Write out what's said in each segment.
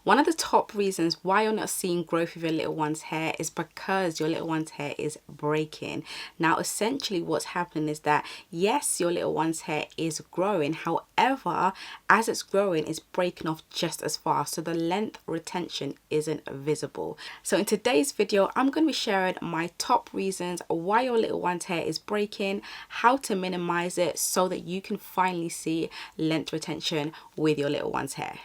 One of the top reasons why you're not seeing growth with your little one's hair is because your little one's hair is breaking. Now, essentially what's happening is that, yes, your little one's hair is growing. However, as it's growing, it's breaking off just as fast. So the length retention isn't visible. So in today's video, I'm going to be sharing my top reasons why your little one's hair is breaking, how to minimize it so that you can finally see length retention with your little one's hair.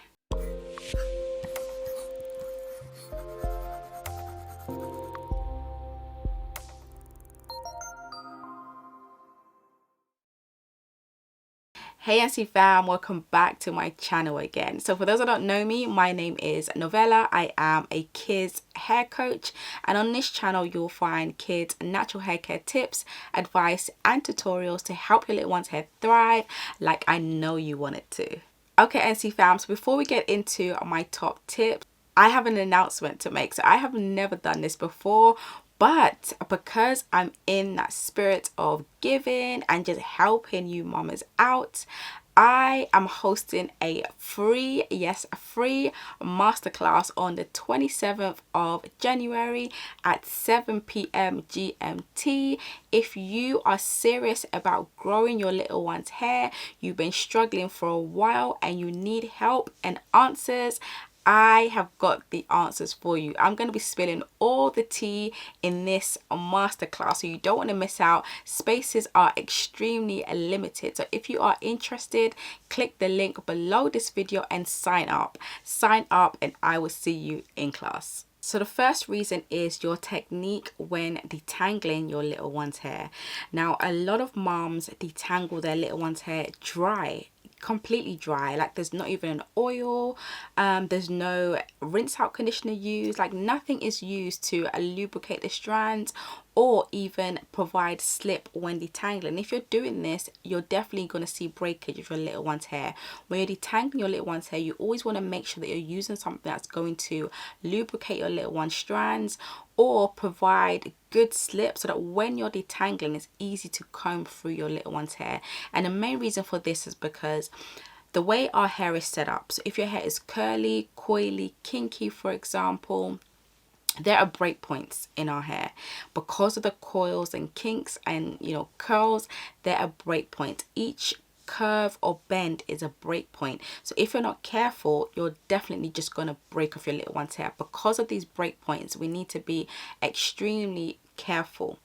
Hey NC fam, welcome back to my channel again. So for those that don't know me, my name is Novella. I am a kids hair coach, and on this channel you'll find kids natural hair care tips, advice and tutorials to help your little one's hair thrive like I know you want it to. Okay NC fam, so before we get into my top tips, I have an announcement to make. So I have never done this before, but because I'm in that spirit of giving and just helping you mamas out, I am hosting a free, yes, a free masterclass on the 27th of January at 7 p.m. GMT. If you are serious about growing your little one's hair, you've been struggling for a while and you need help and answers, I have got the answers for you. I'm going to be spilling all the tea in this masterclass, so you don't want to miss out. Spaces are extremely limited. So if you are interested, click the link below this video and sign up. Sign up and I will see you in class. So the first reason is your technique when detangling your little one's hair. Now, a lot of moms detangle their little one's hair dry, completely dry, like there's not even an oil, there's no rinse out conditioner used, like nothing is used to lubricate the strands or even provide slip when detangling. If you're doing this, you're definitely going to see breakage of your little one's hair. When you're detangling your little one's hair, you always want to make sure that you're using something that's going to lubricate your little one's strands or provide good slip so that when you're detangling, it's easy to comb through your little one's hair. And the main reason for this is because the way our hair is set up. So if your hair is curly, coily, kinky, for example, there are breakpoints in our hair because of the coils and kinks and curls. There are breakpoints. Each curve or bend is a break point. So if you're not careful, you're definitely just going to break off your little one's hair. Because of these break points, we need to be extremely careful.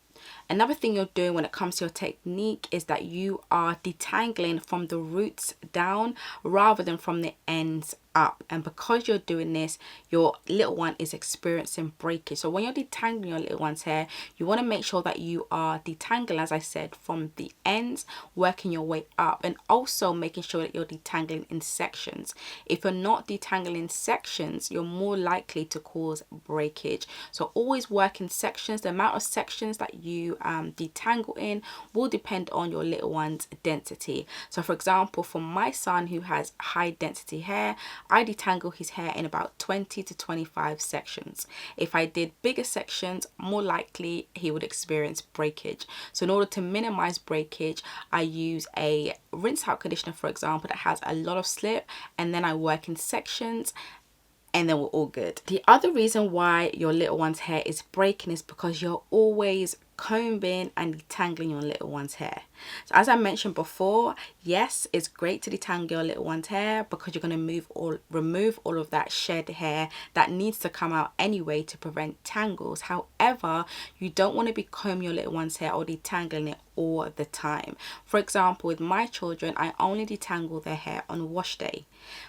Another thing you're doing when it comes to your technique is that you are detangling from the roots down rather than from the ends up. And because you're doing this, your little one is experiencing breakage. So when you're detangling your little one's hair, you want to make sure that you are detangling, as I said, from the ends, working your way up, and also making sure that you're detangling in sections. If you're not detangling in sections, you're more likely to cause breakage. So always work in sections. The amount of sections that you detangle in will depend on your little one's density. So for example, for my son who has high density hair, I detangle his hair in about 20 to 25 sections. If I did bigger sections, more likely he would experience breakage. So in order to minimize breakage, I use a rinse out conditioner, for example, that has a lot of slip, and then I work in sections, and then we're all good. The other reason why your little one's hair is breaking is because you're always combing and detangling your little one's hair. So as I mentioned before, yes, it's great to detangle your little one's hair because you're going to remove all of that shed hair that needs to come out anyway to prevent tangles. However, you don't want to be combing your little one's hair or detangling it all the time. For example, with my children, I only detangle their hair on wash day.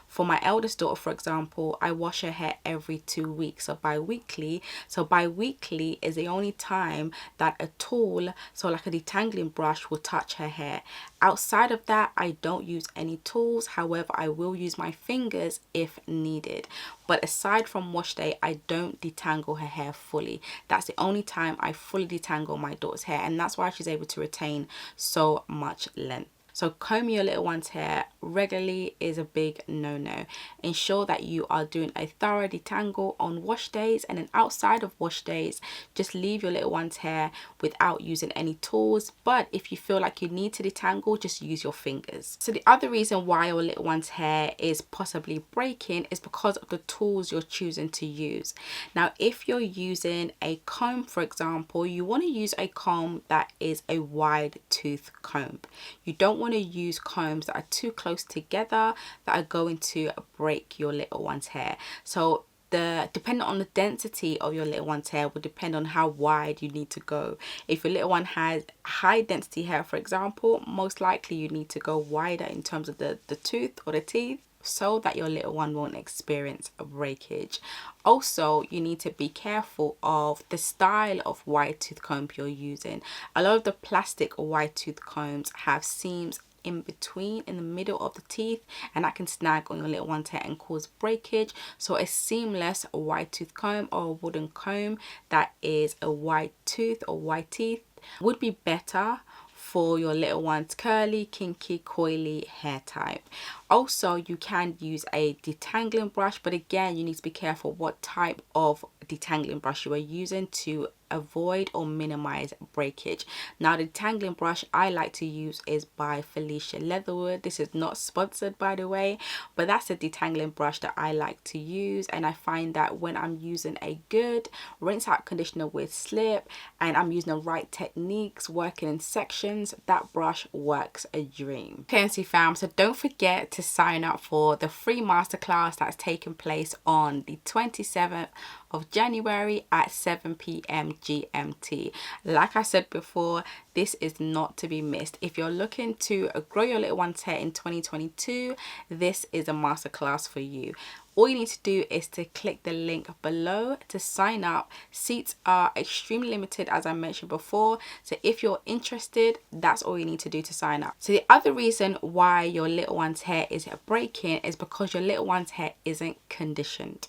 For my eldest daughter, for example, I wash her hair every 2 weeks, so bi-weekly. So bi-weekly is the only time that a tool, so like a detangling brush, will touch her hair. Outside of that, I don't use any tools. However, I will use my fingers if needed. But aside from wash day, I don't detangle her hair fully. That's the only time I fully detangle my daughter's hair, and that's why she's able to retain so much length. So combing your little one's hair regularly is a big no-no. Ensure that you are doing a thorough detangle on wash days, and then outside of wash days, just leave your little one's hair without using any tools. But if you feel like you need to detangle, just use your fingers. So the other reason why your little one's hair is possibly breaking is because of the tools you're choosing to use. Now, if you're using a comb, for example, you want to use a comb that is a wide tooth comb. You don't want to use combs that are too close together that are going to break your little one's hair. So depending on the density of your little one's hair will depend on how wide you need to go. If your little one has high density hair, for example, most likely you need to go wider in terms of the tooth or the teeth, so that your little one won't experience a breakage. Also, you need to be careful of the style of wide tooth comb you're using. A lot of the plastic wide tooth combs have seams in between, in the middle of the teeth, and that can snag on your little one's hair and cause breakage. So a seamless wide tooth comb or a wooden comb that is a wide tooth or wide teeth would be better for your little one's curly, kinky, coily hair type. Also, you can use a detangling brush, but again, you need to be careful what type of detangling brush you are using to avoid or minimize breakage. Now, the detangling brush I like to use is by Felicia Leatherwood. This is not sponsored, by the way, but that's a detangling brush that I like to use, and I find that when I'm using a good rinse out conditioner with slip and I'm using the right techniques, working in sections, that brush works a dream. PNC fam, so don't forget to sign up for the free masterclass that's taking place on the 27th of January at 7 p.m. GMT. Like I said before, this is not to be missed. If you're looking to grow your little one's hair in 2022, this is a masterclass for you. All you need to do is to click the link below to sign up. Seats are extremely limited, as I mentioned before. So if you're interested, that's all you need to do to sign up. So the other reason why your little one's hair is breaking is because your little one's hair isn't conditioned.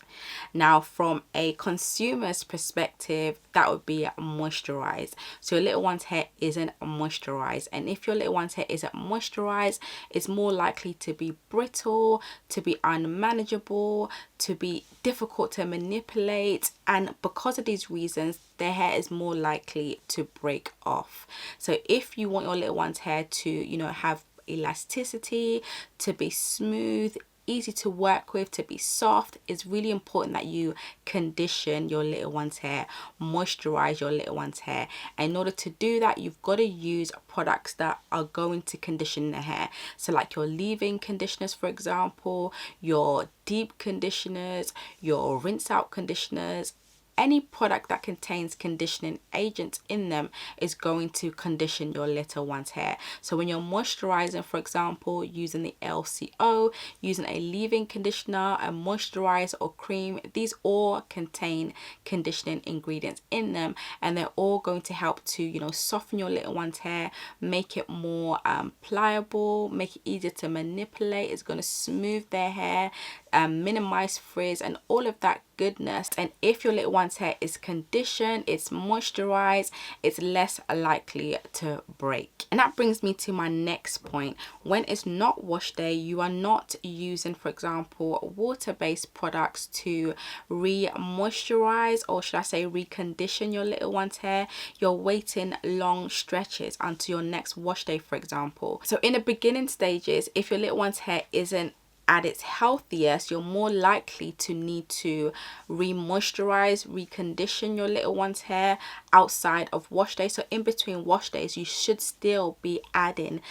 Now, from a consumer's perspective, that would be moisturized. So your little one's hair isn't moisturized. And if your little one's hair isn't moisturized, it's more likely to be brittle, to be unmanageable, to be difficult to manipulate, and because of these reasons, their hair is more likely to break off. So if you want your little one's hair to, you know, have elasticity, to be smooth, easy to work with, to be soft, it's really important that you condition your little one's hair, moisturize your little one's hair. And in order to do that, you've got to use products that are going to condition the hair. So like your leave-in conditioners, for example, your deep conditioners, your rinse out conditioners. Any product that contains conditioning agents in them is going to condition your little one's hair. So when you're moisturizing, for example, using the LCO, using a leave-in conditioner, a moisturizer or cream, these all contain conditioning ingredients in them, and they're all going to help to, you know, soften your little one's hair, make it more pliable, make it easier to manipulate. It's going to smooth their hair, minimize frizz and all of that goodness. And if your little one's hair is conditioned, it's moisturized, it's less likely to break. And that brings me to my next point. When it's not wash day, you are not using, for example, water-based products to re-moisturize, or should I say recondition your little one's hair. You're waiting long stretches until your next wash day, for example. So in the beginning stages, if your little one's hair isn't at its healthiest, you're more likely to need to re-moisturize, recondition your little one's hair outside of wash day. So in between wash days, you should still be adding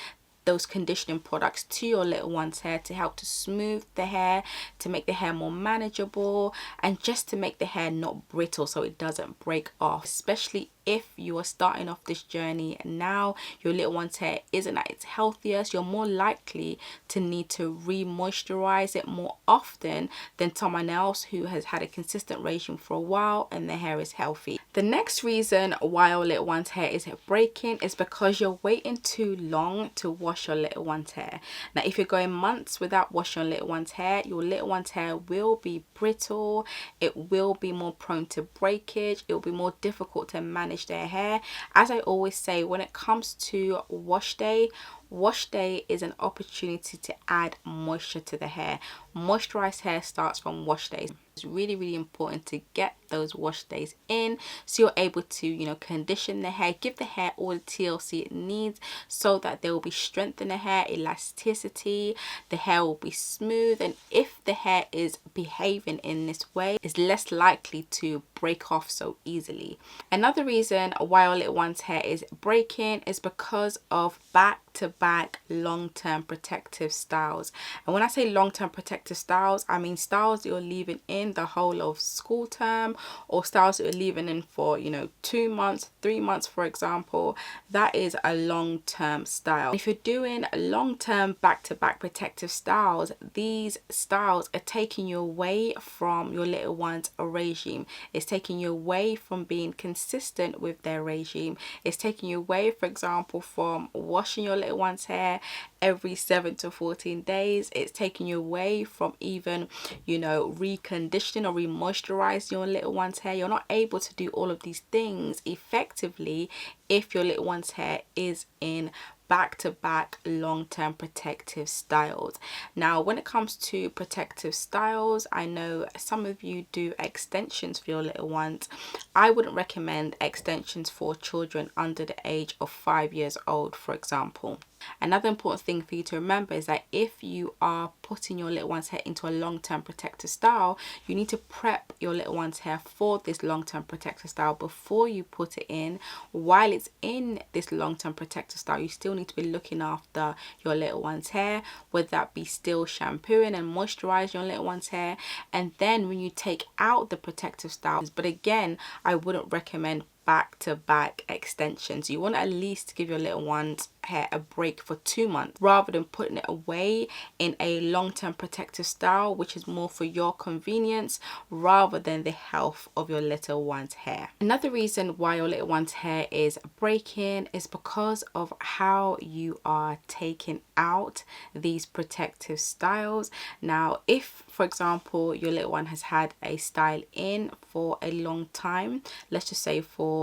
those conditioning products to your little one's hair to help to smooth the hair, to make the hair more manageable, and just to make the hair not brittle so it doesn't break off. Especially if you are starting off this journey now, your little one's hair isn't at its healthiest, you're more likely to need to re-moisturize it more often than someone else who has had a consistent regime for a while and their hair is healthy. The next reason why your little one's hair is breaking is because you're waiting too long to wash your little one's hair. Now, if you're going months without washing your little one's hair, your little one's hair will be brittle, it will be more prone to breakage, it will be more difficult to manage their hair. As I always say, when it comes to wash day Wash day is an opportunity to add moisture to the hair. Moisturized hair starts from wash days. It's really, really important to get those wash days in so you're able to, you know, condition the hair, give the hair all the TLC it needs so that there will be strength in the hair, elasticity, the hair will be smooth, and if the hair is behaving in this way, it's less likely to break off so easily. Another reason why our little one's hair is breaking is because of back-to-back long-term protective styles. And when I say long-term protective styles, I mean styles that you're leaving in the whole of school term, or styles that you're leaving in for, you know, 2 months, 3 months, for example. That is a long-term style. If you're doing long-term back-to-back protective styles, these styles are taking you away from your little one's regime. It's taking you away from being consistent with their regime. It's taking you away, for example, from washing your little one's hair every 7 to 14 days. It's taking you away from even, you know, reconditioning or remoisturizing your little one's hair. You're not able to do all of these things effectively if your little one's hair is in back-to-back long-term protective styles. Now, when it comes to protective styles, I know some of you do extensions for your little ones. I wouldn't recommend extensions for children under the age of 5 years old, for example. Another important thing for you to remember is that if you are putting your little one's hair into a long-term protective style, you need to prep your little one's hair for this long-term protective style before you put it in. While it's in this long-term protective style, you still need to be looking after your little one's hair, whether that be still shampooing and moisturizing your little one's hair. And then when you take out the protective styles, but again, I wouldn't recommend back-to-back extensions. You want to at least give your little one's hair a break for 2 months rather than putting it away in a long-term protective style, which is more for your convenience rather than the health of your little one's hair. Another reason why your little one's hair is breaking is because of how you are taking out these protective styles. Now, if, for example, your little one has had a style in for a long time, let's just say for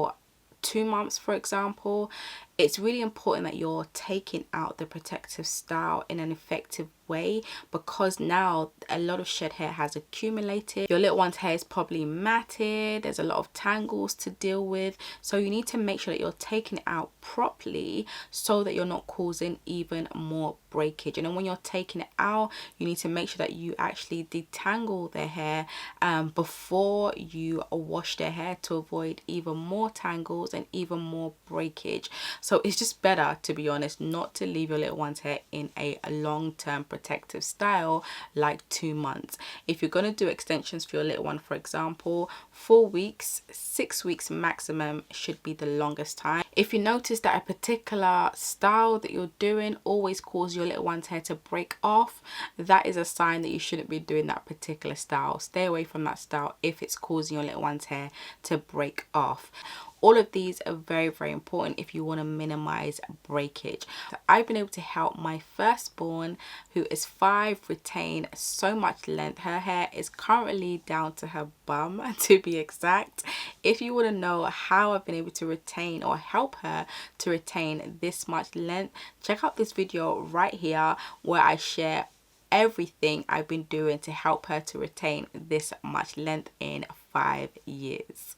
2 months, for example, it's really important that you're taking out the protective style in an effective way, because now a lot of shed hair has accumulated. Your little one's hair is probably matted, there's a lot of tangles to deal with, so you need to make sure that you're taking it out properly so that you're not causing even more breakage. And then when you're taking it out, you need to make sure that you actually detangle their hair before you wash their hair to avoid even more tangles and even more breakage. So it's just better, to be honest, not to leave your little one's hair in a long-term protective style like 2 months. If you're going to do extensions for your little one, for example, 4 weeks, 6 weeks maximum should be the longest time. If you notice that a particular style that you're doing always causes your little one's hair to break off, that is a sign that you shouldn't be doing that particular style. Stay away from that style if it's causing your little one's hair to break off. All of these are very, very important if you want to minimize breakage. So I've been able to help my firstborn, who is 5, retain so much length. Her hair is currently down to her bum, to be exact. If you want to know how I've been able to retain or help her to retain this much length, check out this video right here where I share everything I've been doing to help her to retain this much length in 5 years.